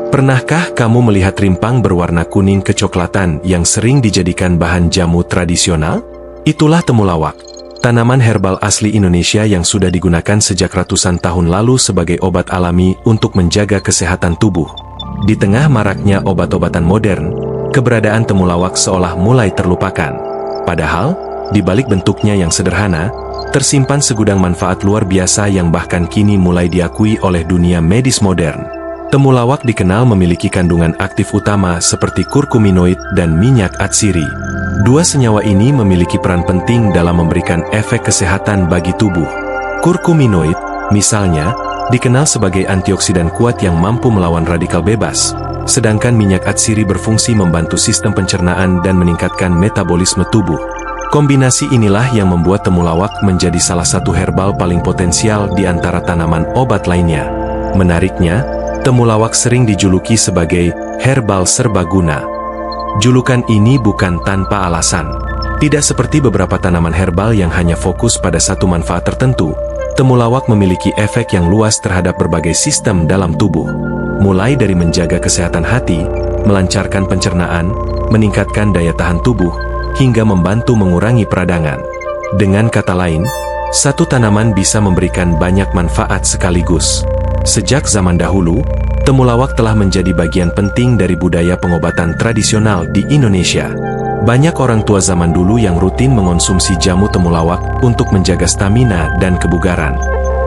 Pernahkah kamu melihat rimpang berwarna kuning kecoklatan yang sering dijadikan bahan jamu tradisional? Itulah temulawak, tanaman herbal asli Indonesia yang sudah digunakan sejak ratusan tahun lalu sebagai obat alami untuk menjaga kesehatan tubuh. Di tengah maraknya obat-obatan modern, keberadaan temulawak seolah mulai terlupakan. Padahal, di balik bentuknya yang sederhana, tersimpan segudang manfaat luar biasa yang bahkan kini mulai diakui oleh dunia medis modern. Temulawak dikenal memiliki kandungan aktif utama seperti kurkuminoid dan minyak atsiri. Dua senyawa ini memiliki peran penting dalam memberikan efek kesehatan bagi tubuh. Kurkuminoid, misalnya, dikenal sebagai antioksidan kuat yang mampu melawan radikal bebas, sedangkan minyak atsiri berfungsi membantu sistem pencernaan dan meningkatkan metabolisme tubuh. Kombinasi inilah yang membuat temulawak menjadi salah satu herbal paling potensial di antara tanaman obat lainnya. Menariknya, temulawak sering dijuluki sebagai herbal serbaguna. Julukan ini bukan tanpa alasan. Tidak seperti beberapa tanaman herbal yang hanya fokus pada satu manfaat tertentu, temulawak memiliki efek yang luas terhadap berbagai sistem dalam tubuh. Mulai dari menjaga kesehatan hati, melancarkan pencernaan, meningkatkan daya tahan tubuh, hingga membantu mengurangi peradangan. Dengan kata lain, satu tanaman bisa memberikan banyak manfaat sekaligus. Sejak zaman dahulu, temulawak telah menjadi bagian penting dari budaya pengobatan tradisional di Indonesia. Banyak orang tua zaman dulu yang rutin mengonsumsi jamu temulawak untuk menjaga stamina dan kebugaran.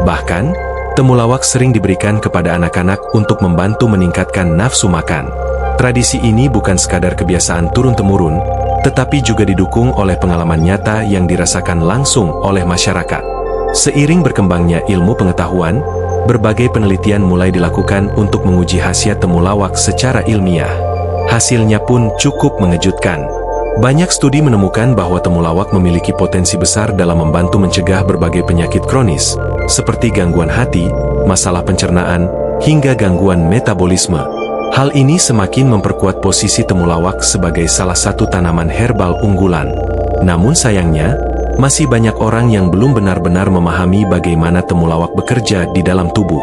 Bahkan, temulawak sering diberikan kepada anak-anak untuk membantu meningkatkan nafsu makan. Tradisi ini bukan sekadar kebiasaan turun-temurun, tetapi juga didukung oleh pengalaman nyata yang dirasakan langsung oleh masyarakat. Seiring berkembangnya ilmu pengetahuan, berbagai penelitian mulai dilakukan untuk menguji khasiat temulawak secara ilmiah. Hasilnya pun cukup mengejutkan. Banyak studi menemukan bahwa temulawak memiliki potensi besar dalam membantu mencegah berbagai penyakit kronis, seperti gangguan hati, masalah pencernaan, hingga gangguan metabolisme. Hal ini semakin memperkuat posisi temulawak sebagai salah satu tanaman herbal unggulan. Namun sayangnya, masih banyak orang yang belum benar-benar memahami bagaimana temulawak bekerja di dalam tubuh.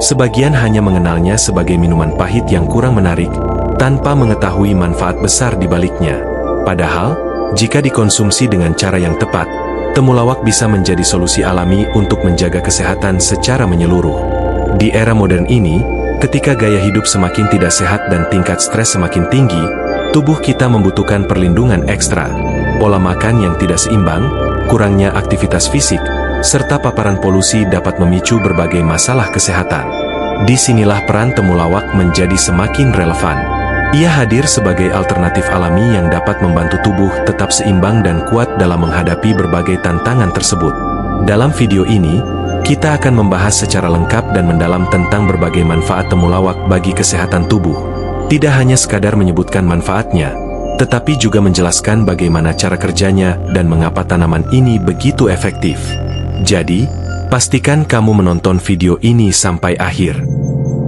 Sebagian hanya mengenalnya sebagai minuman pahit yang kurang menarik, tanpa mengetahui manfaat besar di baliknya. Padahal, jika dikonsumsi dengan cara yang tepat, temulawak bisa menjadi solusi alami untuk menjaga kesehatan secara menyeluruh. Di era modern ini, ketika gaya hidup semakin tidak sehat dan tingkat stres semakin tinggi, tubuh kita membutuhkan perlindungan ekstra. Pola makan yang tidak seimbang, kurangnya aktivitas fisik, serta paparan polusi dapat memicu berbagai masalah kesehatan. Disinilah peran temulawak menjadi semakin relevan. Ia hadir sebagai alternatif alami yang dapat membantu tubuh tetap seimbang dan kuat dalam menghadapi berbagai tantangan tersebut. Dalam video ini, kita akan membahas secara lengkap dan mendalam tentang berbagai manfaat temulawak bagi kesehatan tubuh. Tidak hanya sekadar menyebutkan manfaatnya, tetapi juga menjelaskan bagaimana cara kerjanya dan mengapa tanaman ini begitu efektif. Jadi, pastikan kamu menonton video ini sampai akhir.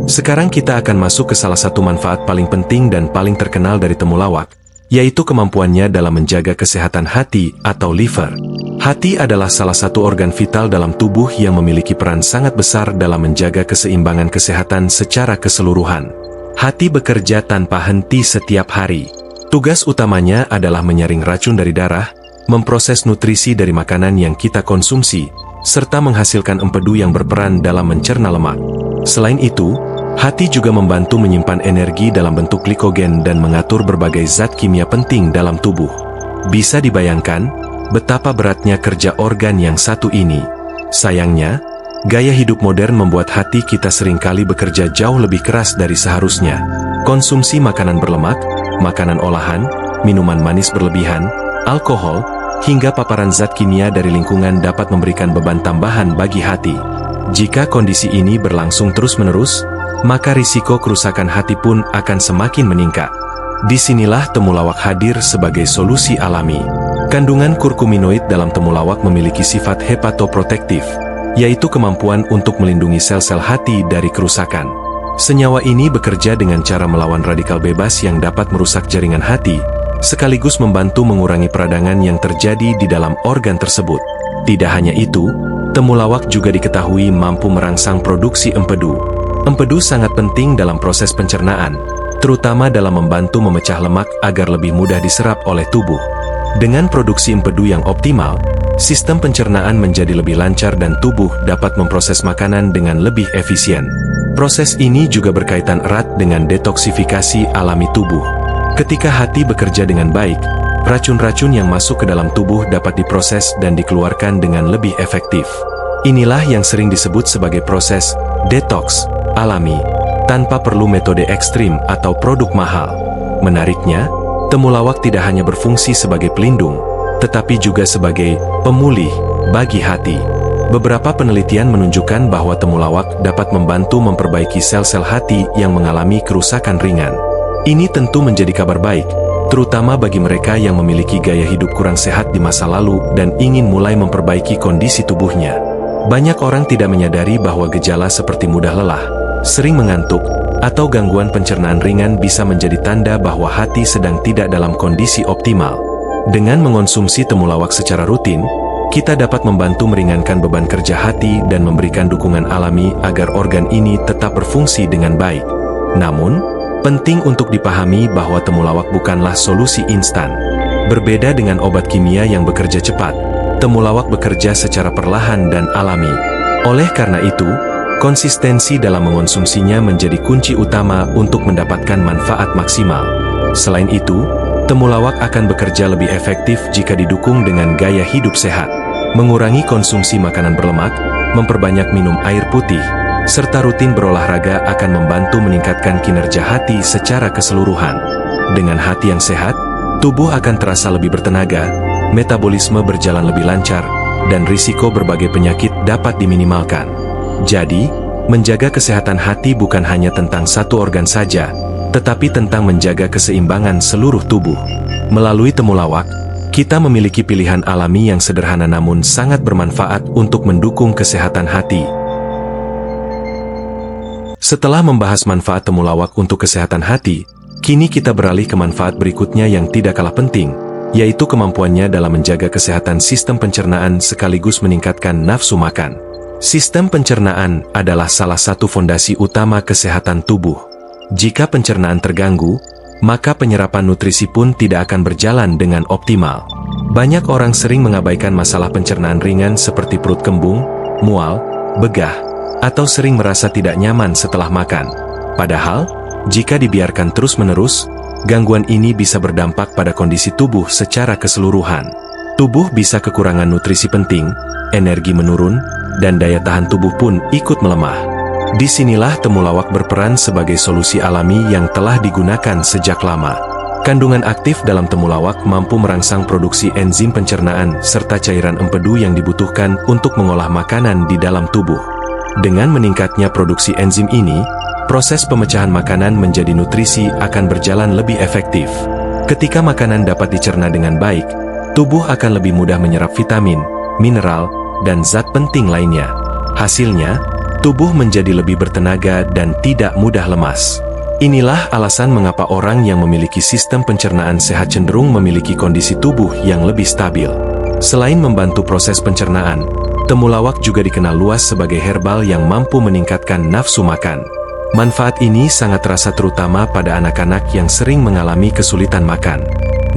Sekarang kita akan masuk ke salah satu manfaat paling penting dan paling terkenal dari temulawak, yaitu kemampuannya dalam menjaga kesehatan hati atau liver. Hati adalah salah satu organ vital dalam tubuh yang memiliki peran sangat besar dalam menjaga keseimbangan kesehatan secara keseluruhan. Hati bekerja tanpa henti setiap hari. Tugas utamanya adalah menyaring racun dari darah, memproses nutrisi dari makanan yang kita konsumsi, serta menghasilkan empedu yang berperan dalam mencerna lemak. Selain itu, hati juga membantu menyimpan energi dalam bentuk glikogen dan mengatur berbagai zat kimia penting dalam tubuh. Bisa dibayangkan betapa beratnya kerja organ yang satu ini. Sayangnya, gaya hidup modern membuat hati kita seringkali bekerja jauh lebih keras dari seharusnya. Konsumsi makanan berlemak, makanan olahan, minuman manis berlebihan, alkohol, hingga paparan zat kimia dari lingkungan dapat memberikan beban tambahan bagi hati. Jika kondisi ini berlangsung terus-menerus, maka risiko kerusakan hati pun akan semakin meningkat. Disinilah temulawak hadir sebagai solusi alami. Kandungan kurkuminoid dalam temulawak memiliki sifat hepatoprotektif, yaitu kemampuan untuk melindungi sel-sel hati dari kerusakan. Senyawa ini bekerja dengan cara melawan radikal bebas yang dapat merusak jaringan hati, sekaligus membantu mengurangi peradangan yang terjadi di dalam organ tersebut. Tidak hanya itu, temulawak juga diketahui mampu merangsang produksi empedu. Empedu sangat penting dalam proses pencernaan, terutama dalam membantu memecah lemak agar lebih mudah diserap oleh tubuh. Dengan produksi empedu yang optimal, sistem pencernaan menjadi lebih lancar dan tubuh dapat memproses makanan dengan lebih efisien. Proses ini juga berkaitan erat dengan detoksifikasi alami tubuh. Ketika hati bekerja dengan baik, racun-racun yang masuk ke dalam tubuh dapat diproses dan dikeluarkan dengan lebih efektif. Inilah yang sering disebut sebagai proses detox alami, tanpa perlu metode ekstrim atau produk mahal. Menariknya, temulawak tidak hanya berfungsi sebagai pelindung, tetapi juga sebagai pemulih bagi hati. Beberapa penelitian menunjukkan bahwa temulawak dapat membantu memperbaiki sel-sel hati yang mengalami kerusakan ringan. Ini tentu menjadi kabar baik, terutama bagi mereka yang memiliki gaya hidup kurang sehat di masa lalu dan ingin mulai memperbaiki kondisi tubuhnya. Banyak orang tidak menyadari bahwa gejala seperti mudah lelah, sering mengantuk, atau gangguan pencernaan ringan bisa menjadi tanda bahwa hati sedang tidak dalam kondisi optimal. Dengan mengonsumsi temulawak secara rutin, kita dapat membantu meringankan beban kerja hati dan memberikan dukungan alami agar organ ini tetap berfungsi dengan baik. Namun, penting untuk dipahami bahwa temulawak bukanlah solusi instan. Berbeda dengan obat kimia yang bekerja cepat, temulawak bekerja secara perlahan dan alami. Oleh karena itu, konsistensi dalam mengonsumsinya menjadi kunci utama untuk mendapatkan manfaat maksimal. Selain itu, temulawak akan bekerja lebih efektif jika didukung dengan gaya hidup sehat. Mengurangi konsumsi makanan berlemak, memperbanyak minum air putih, serta rutin berolahraga akan membantu meningkatkan kinerja hati secara keseluruhan. Dengan hati yang sehat, tubuh akan terasa lebih bertenaga, metabolisme berjalan lebih lancar, dan risiko berbagai penyakit dapat diminimalkan. Jadi, menjaga kesehatan hati bukan hanya tentang satu organ saja, tetapi tentang menjaga keseimbangan seluruh tubuh. Melalui temulawak, kita memiliki pilihan alami yang sederhana namun sangat bermanfaat untuk mendukung kesehatan hati. Setelah membahas manfaat temulawak untuk kesehatan hati, kini kita beralih ke manfaat berikutnya yang tidak kalah penting, yaitu kemampuannya dalam menjaga kesehatan sistem pencernaan sekaligus meningkatkan nafsu makan. Sistem pencernaan adalah salah satu fondasi utama kesehatan tubuh. Jika pencernaan terganggu, maka penyerapan nutrisi pun tidak akan berjalan dengan optimal. Banyak orang sering mengabaikan masalah pencernaan ringan seperti perut kembung, mual, begah, atau sering merasa tidak nyaman setelah makan. Padahal, jika dibiarkan terus-menerus, gangguan ini bisa berdampak pada kondisi tubuh secara keseluruhan. Tubuh bisa kekurangan nutrisi penting, energi menurun, dan daya tahan tubuh pun ikut melemah. Disinilah temulawak berperan sebagai solusi alami yang telah digunakan sejak lama. Kandungan aktif dalam temulawak mampu merangsang produksi enzim pencernaan serta cairan empedu yang dibutuhkan untuk mengolah makanan di dalam tubuh. Dengan meningkatnya produksi enzim ini, proses pemecahan makanan menjadi nutrisi akan berjalan lebih efektif. Ketika makanan dapat dicerna dengan baik, tubuh akan lebih mudah menyerap vitamin, mineral, dan zat penting lainnya. Hasilnya, tubuh menjadi lebih bertenaga dan tidak mudah lemas. Inilah alasan mengapa orang yang memiliki sistem pencernaan sehat cenderung memiliki kondisi tubuh yang lebih stabil. Selain membantu proses pencernaan, temulawak juga dikenal luas sebagai herbal yang mampu meningkatkan nafsu makan. Manfaat ini sangat terasa terutama pada anak-anak yang sering mengalami kesulitan makan.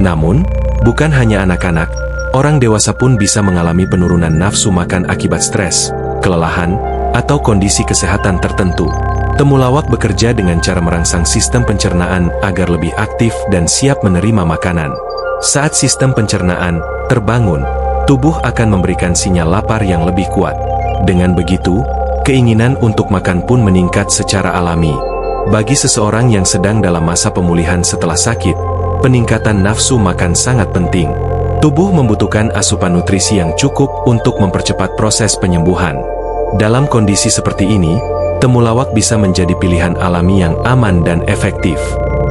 Namun, bukan hanya anak-anak, orang dewasa pun bisa mengalami penurunan nafsu makan akibat stres, kelelahan, atau kondisi kesehatan tertentu. Temulawak bekerja dengan cara merangsang sistem pencernaan agar lebih aktif dan siap menerima makanan. Saat sistem pencernaan terbangun, tubuh akan memberikan sinyal lapar yang lebih kuat. Dengan begitu, keinginan untuk makan pun meningkat secara alami. Bagi seseorang yang sedang dalam masa pemulihan setelah sakit, peningkatan nafsu makan sangat penting. Tubuh membutuhkan asupan nutrisi yang cukup untuk mempercepat proses penyembuhan. Dalam kondisi seperti ini, temulawak bisa menjadi pilihan alami yang aman dan efektif.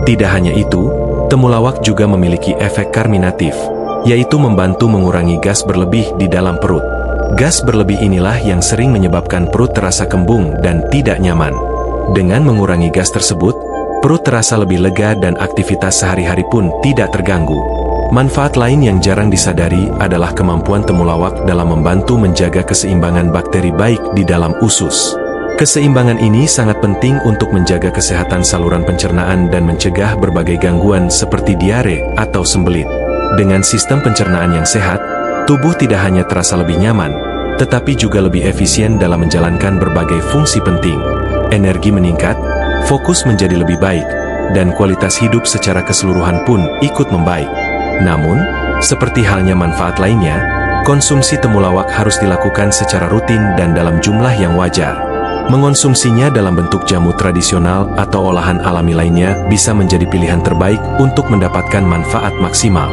Tidak hanya itu, temulawak juga memiliki efek karminatif, yaitu membantu mengurangi gas berlebih di dalam perut. Gas berlebih inilah yang sering menyebabkan perut terasa kembung dan tidak nyaman. Dengan mengurangi gas tersebut, perut terasa lebih lega dan aktivitas sehari-hari pun tidak terganggu. Manfaat lain yang jarang disadari adalah kemampuan temulawak dalam membantu menjaga keseimbangan bakteri baik di dalam usus. Keseimbangan ini sangat penting untuk menjaga kesehatan saluran pencernaan dan mencegah berbagai gangguan seperti diare atau sembelit. Dengan sistem pencernaan yang sehat, tubuh tidak hanya terasa lebih nyaman, tetapi juga lebih efisien dalam menjalankan berbagai fungsi penting. Energi meningkat, fokus menjadi lebih baik, dan kualitas hidup secara keseluruhan pun ikut membaik. Namun, seperti halnya manfaat lainnya, konsumsi temulawak harus dilakukan secara rutin dan dalam jumlah yang wajar. Mengonsumsinya dalam bentuk jamu tradisional atau olahan alami lainnya bisa menjadi pilihan terbaik untuk mendapatkan manfaat maksimal.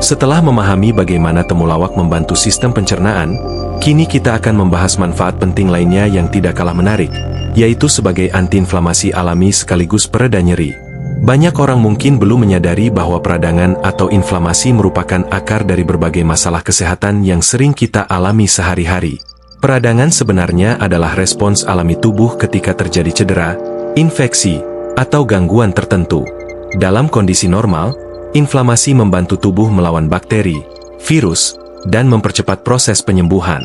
Setelah memahami bagaimana temulawak membantu sistem pencernaan, kini kita akan membahas manfaat penting lainnya yang tidak kalah menarik, yaitu sebagai antiinflamasi alami sekaligus pereda nyeri. Banyak orang mungkin belum menyadari bahwa peradangan atau inflamasi merupakan akar dari berbagai masalah kesehatan yang sering kita alami sehari-hari. Peradangan sebenarnya adalah respons alami tubuh ketika terjadi cedera, infeksi, atau gangguan tertentu. Dalam kondisi normal, inflamasi membantu tubuh melawan bakteri, virus, dan mempercepat proses penyembuhan.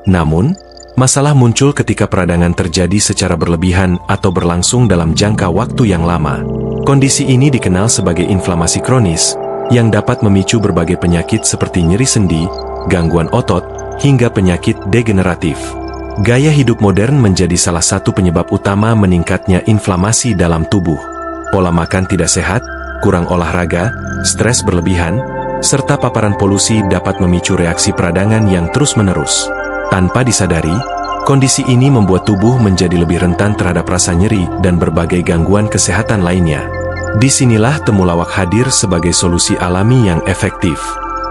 Namun, masalah muncul ketika peradangan terjadi secara berlebihan atau berlangsung dalam jangka waktu yang lama. Kondisi ini dikenal sebagai inflamasi kronis, yang dapat memicu berbagai penyakit seperti nyeri sendi, gangguan otot, hingga penyakit degeneratif. Gaya hidup modern menjadi salah satu penyebab utama meningkatnya inflamasi dalam tubuh. Pola makan tidak sehat, kurang olahraga, stres berlebihan, serta paparan polusi dapat memicu reaksi peradangan yang terus-menerus. Tanpa disadari, kondisi ini membuat tubuh menjadi lebih rentan terhadap rasa nyeri dan berbagai gangguan kesehatan lainnya. Disinilah temulawak hadir sebagai solusi alami yang efektif.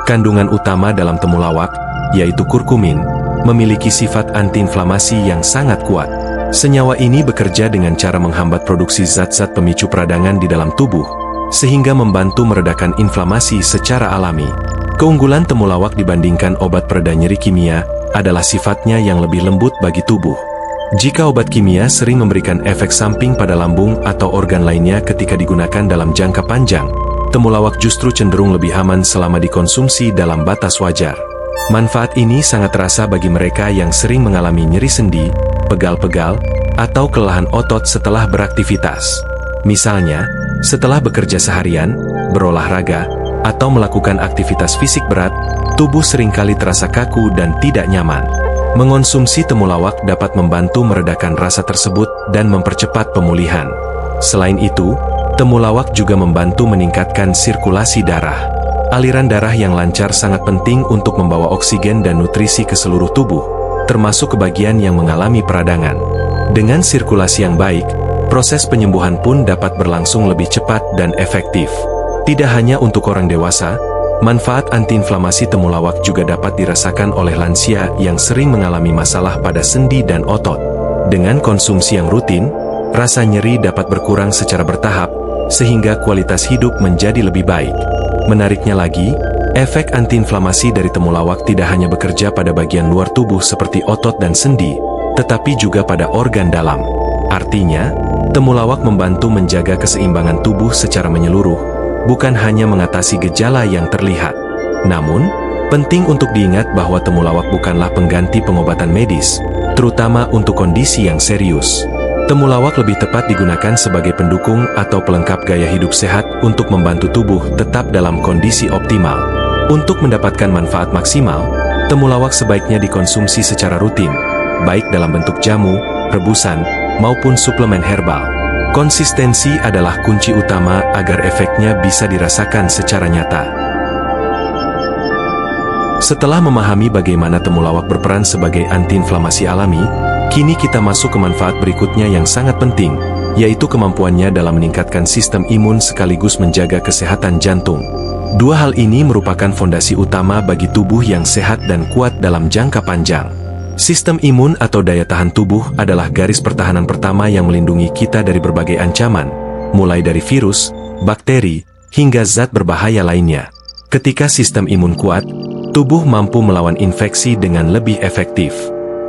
Kandungan utama dalam temulawak, yaitu kurkumin, memiliki sifat antiinflamasi yang sangat kuat. Senyawa ini bekerja dengan cara menghambat produksi zat-zat pemicu peradangan di dalam tubuh, sehingga membantu meredakan inflamasi secara alami. Keunggulan temulawak dibandingkan obat pereda nyeri kimia adalah sifatnya yang lebih lembut bagi tubuh. Jika obat kimia sering memberikan efek samping pada lambung atau organ lainnya ketika digunakan dalam jangka panjang, temulawak justru cenderung lebih aman selama dikonsumsi dalam batas wajar. Manfaat ini sangat terasa bagi mereka yang sering mengalami nyeri sendi, pegal-pegal, atau kelelahan otot setelah beraktivitas. Misalnya, setelah bekerja seharian, berolahraga, atau melakukan aktivitas fisik berat, tubuh seringkali terasa kaku dan tidak nyaman. Mengonsumsi temulawak dapat membantu meredakan rasa tersebut dan mempercepat pemulihan. Selain itu, temulawak juga membantu meningkatkan sirkulasi darah. Aliran darah yang lancar sangat penting untuk membawa oksigen dan nutrisi ke seluruh tubuh, termasuk ke bagian yang mengalami peradangan. Dengan sirkulasi yang baik, proses penyembuhan pun dapat berlangsung lebih cepat dan efektif. Tidak hanya untuk orang dewasa, manfaat antiinflamasi temulawak juga dapat dirasakan oleh lansia yang sering mengalami masalah pada sendi dan otot. Dengan konsumsi yang rutin, rasa nyeri dapat berkurang secara bertahap, sehingga kualitas hidup menjadi lebih baik. Menariknya lagi, efek antiinflamasi dari temulawak tidak hanya bekerja pada bagian luar tubuh seperti otot dan sendi, tetapi juga pada organ dalam. Artinya, temulawak membantu menjaga keseimbangan tubuh secara menyeluruh, bukan hanya mengatasi gejala yang terlihat. Namun, penting untuk diingat bahwa temulawak bukanlah pengganti pengobatan medis, terutama untuk kondisi yang serius. Temulawak lebih tepat digunakan sebagai pendukung atau pelengkap gaya hidup sehat untuk membantu tubuh tetap dalam kondisi optimal. Untuk mendapatkan manfaat maksimal, temulawak sebaiknya dikonsumsi secara rutin, baik dalam bentuk jamu, rebusan, maupun suplemen herbal. Konsistensi adalah kunci utama agar efeknya bisa dirasakan secara nyata. Setelah memahami bagaimana temulawak berperan sebagai antiinflamasi alami, kini kita masuk ke manfaat berikutnya yang sangat penting, yaitu kemampuannya dalam meningkatkan sistem imun sekaligus menjaga kesehatan jantung. Dua hal ini merupakan fondasi utama bagi tubuh yang sehat dan kuat dalam jangka panjang. Sistem imun atau daya tahan tubuh adalah garis pertahanan pertama yang melindungi kita dari berbagai ancaman, mulai dari virus, bakteri, hingga zat berbahaya lainnya. Ketika sistem imun kuat, tubuh mampu melawan infeksi dengan lebih efektif.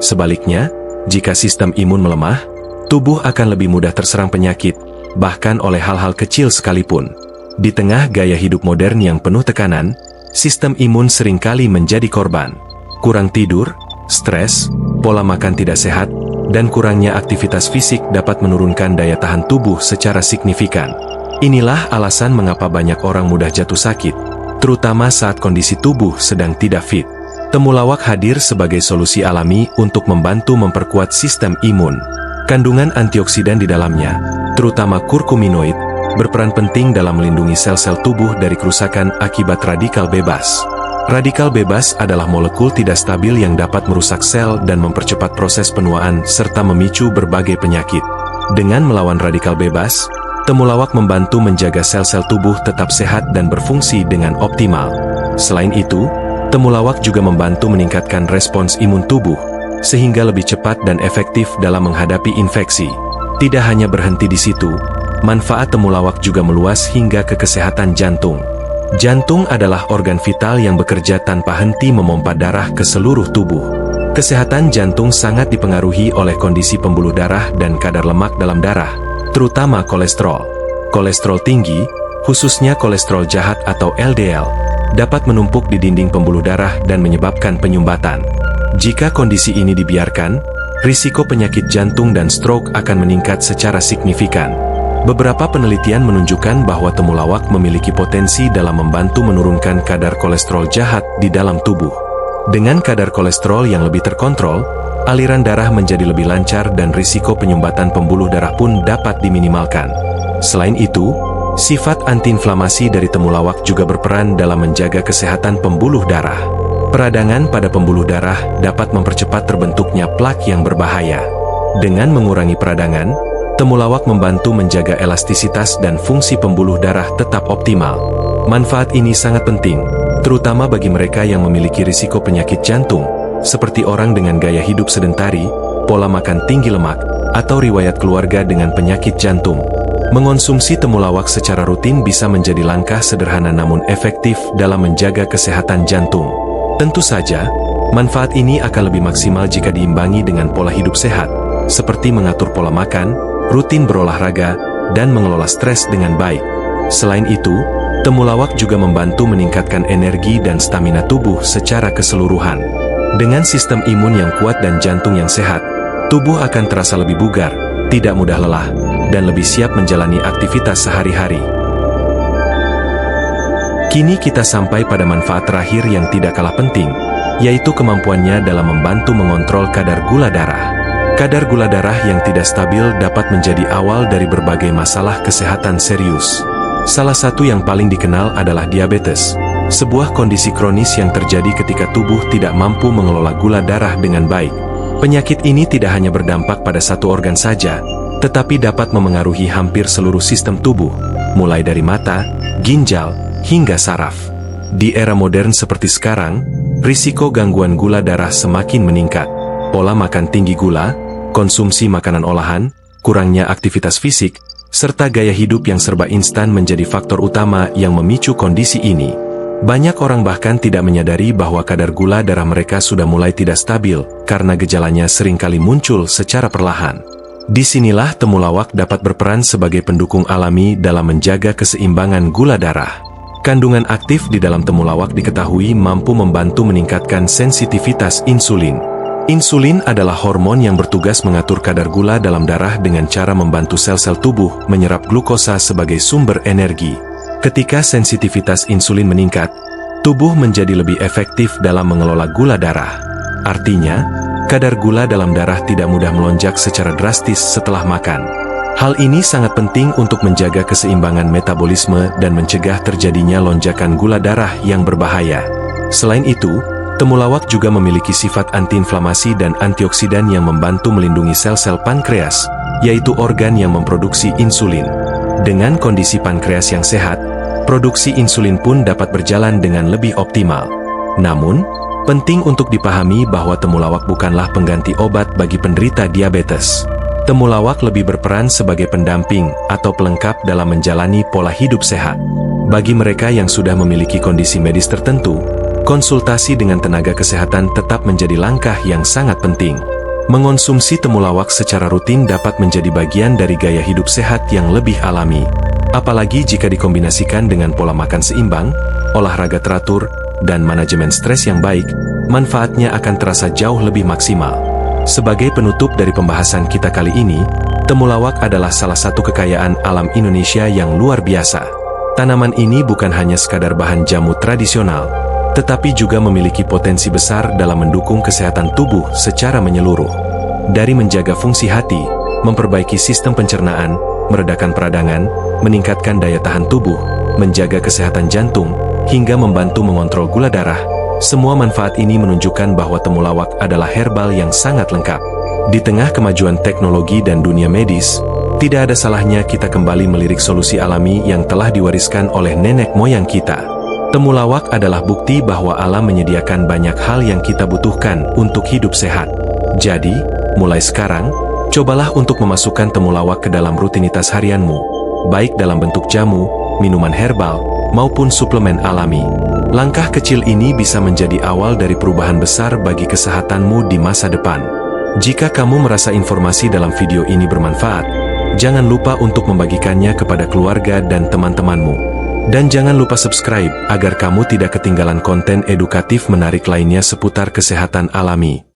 Sebaliknya, jika sistem imun melemah, tubuh akan lebih mudah terserang penyakit, bahkan oleh hal-hal kecil sekalipun. Di tengah gaya hidup modern yang penuh tekanan, sistem imun seringkali menjadi korban. Kurang tidur, Stres, pola makan tidak sehat, dan kurangnya aktivitas fisik dapat menurunkan daya tahan tubuh secara signifikan. Inilah alasan mengapa banyak orang mudah jatuh sakit, terutama saat kondisi tubuh sedang tidak fit. Temulawak hadir sebagai solusi alami untuk membantu memperkuat sistem imun. Kandungan antioksidan di dalamnya, terutama kurkuminoid, berperan penting dalam melindungi sel-sel tubuh dari kerusakan akibat radikal bebas. Radikal bebas adalah molekul tidak stabil yang dapat merusak sel dan mempercepat proses penuaan serta memicu berbagai penyakit. Dengan melawan radikal bebas, temulawak membantu menjaga sel-sel tubuh tetap sehat dan berfungsi dengan optimal. Selain itu, temulawak juga membantu meningkatkan respons imun tubuh, sehingga lebih cepat dan efektif dalam menghadapi infeksi. Tidak hanya berhenti di situ, manfaat temulawak juga meluas hingga ke kesehatan jantung. Jantung adalah organ vital yang bekerja tanpa henti memompa darah ke seluruh tubuh. Kesehatan jantung sangat dipengaruhi oleh kondisi pembuluh darah dan kadar lemak dalam darah, terutama kolesterol. Kolesterol tinggi, khususnya kolesterol jahat atau LDL, dapat menumpuk di dinding pembuluh darah dan menyebabkan penyumbatan. Jika kondisi ini dibiarkan, risiko penyakit jantung dan stroke akan meningkat secara signifikan. Beberapa penelitian menunjukkan bahwa temulawak memiliki potensi dalam membantu menurunkan kadar kolesterol jahat di dalam tubuh. Dengan kadar kolesterol yang lebih terkontrol, aliran darah menjadi lebih lancar dan risiko penyumbatan pembuluh darah pun dapat diminimalkan. Selain itu, sifat antiinflamasi dari temulawak juga berperan dalam menjaga kesehatan pembuluh darah. Peradangan pada pembuluh darah dapat mempercepat terbentuknya plak yang berbahaya. Dengan mengurangi peradangan, temulawak membantu menjaga elastisitas dan fungsi pembuluh darah tetap optimal. Manfaat ini sangat penting, terutama bagi mereka yang memiliki risiko penyakit jantung, seperti orang dengan gaya hidup sedentari, pola makan tinggi lemak, atau riwayat keluarga dengan penyakit jantung. Mengonsumsi temulawak secara rutin bisa menjadi langkah sederhana namun efektif dalam menjaga kesehatan jantung. Tentu saja, manfaat ini akan lebih maksimal jika diimbangi dengan pola hidup sehat, seperti mengatur pola makan, rutin berolahraga, dan mengelola stres dengan baik. Selain itu, temulawak juga membantu meningkatkan energi dan stamina tubuh secara keseluruhan. Dengan sistem imun yang kuat dan jantung yang sehat, tubuh akan terasa lebih bugar, tidak mudah lelah, dan lebih siap menjalani aktivitas sehari-hari. Kini kita sampai pada manfaat terakhir yang tidak kalah penting, yaitu kemampuannya dalam membantu mengontrol kadar gula darah. Kadar gula darah yang tidak stabil dapat menjadi awal dari berbagai masalah kesehatan serius. Salah satu yang paling dikenal adalah diabetes, sebuah kondisi kronis yang terjadi ketika tubuh tidak mampu mengelola gula darah dengan baik. Penyakit ini tidak hanya berdampak pada satu organ saja, tetapi dapat memengaruhi hampir seluruh sistem tubuh, mulai dari mata, ginjal, hingga saraf. Di era modern seperti sekarang, risiko gangguan gula darah semakin meningkat. Pola makan tinggi gula, konsumsi makanan olahan, kurangnya aktivitas fisik, serta gaya hidup yang serba instan menjadi faktor utama yang memicu kondisi ini. Banyak orang bahkan tidak menyadari bahwa kadar gula darah mereka sudah mulai tidak stabil, karena gejalanya seringkali muncul secara perlahan. Disinilah temulawak dapat berperan sebagai pendukung alami dalam menjaga keseimbangan gula darah. Kandungan aktif di dalam temulawak diketahui mampu membantu meningkatkan sensitivitas insulin. Insulin adalah hormon yang bertugas mengatur kadar gula dalam darah dengan cara membantu sel-sel tubuh menyerap glukosa sebagai sumber energi. Ketika sensitivitas insulin meningkat, tubuh menjadi lebih efektif dalam mengelola gula darah. Artinya, kadar gula dalam darah tidak mudah melonjak secara drastis setelah makan. Hal ini sangat penting untuk menjaga keseimbangan metabolisme dan mencegah terjadinya lonjakan gula darah yang berbahaya. Selain itu, temulawak juga memiliki sifat antiinflamasi dan antioksidan yang membantu melindungi sel-sel pankreas, yaitu organ yang memproduksi insulin. Dengan kondisi pankreas yang sehat, produksi insulin pun dapat berjalan dengan lebih optimal. Namun, penting untuk dipahami bahwa temulawak bukanlah pengganti obat bagi penderita diabetes. Temulawak lebih berperan sebagai pendamping atau pelengkap dalam menjalani pola hidup sehat. Bagi mereka yang sudah memiliki kondisi medis tertentu, konsultasi dengan tenaga kesehatan tetap menjadi langkah yang sangat penting. Mengonsumsi temulawak secara rutin dapat menjadi bagian dari gaya hidup sehat yang lebih alami. Apalagi jika dikombinasikan dengan pola makan seimbang, olahraga teratur, dan manajemen stres yang baik, manfaatnya akan terasa jauh lebih maksimal. Sebagai penutup dari pembahasan kita kali ini, temulawak adalah salah satu kekayaan alam Indonesia yang luar biasa. Tanaman ini bukan hanya sekadar bahan jamu tradisional, tetapi juga memiliki potensi besar dalam mendukung kesehatan tubuh secara menyeluruh. Dari menjaga fungsi hati, memperbaiki sistem pencernaan, meredakan peradangan, meningkatkan daya tahan tubuh, menjaga kesehatan jantung, hingga membantu mengontrol gula darah, semua manfaat ini menunjukkan bahwa temulawak adalah herbal yang sangat lengkap. Di tengah kemajuan teknologi dan dunia medis, tidak ada salahnya kita kembali melirik solusi alami yang telah diwariskan oleh nenek moyang kita. Temulawak adalah bukti bahwa alam menyediakan banyak hal yang kita butuhkan untuk hidup sehat. Jadi, mulai sekarang, cobalah untuk memasukkan temulawak ke dalam rutinitas harianmu, baik dalam bentuk jamu, minuman herbal, maupun suplemen alami. Langkah kecil ini bisa menjadi awal dari perubahan besar bagi kesehatanmu di masa depan. Jika kamu merasa informasi dalam video ini bermanfaat, jangan lupa untuk membagikannya kepada keluarga dan teman-temanmu. Dan jangan lupa subscribe agar kamu tidak ketinggalan konten edukatif menarik lainnya seputar kesehatan alami.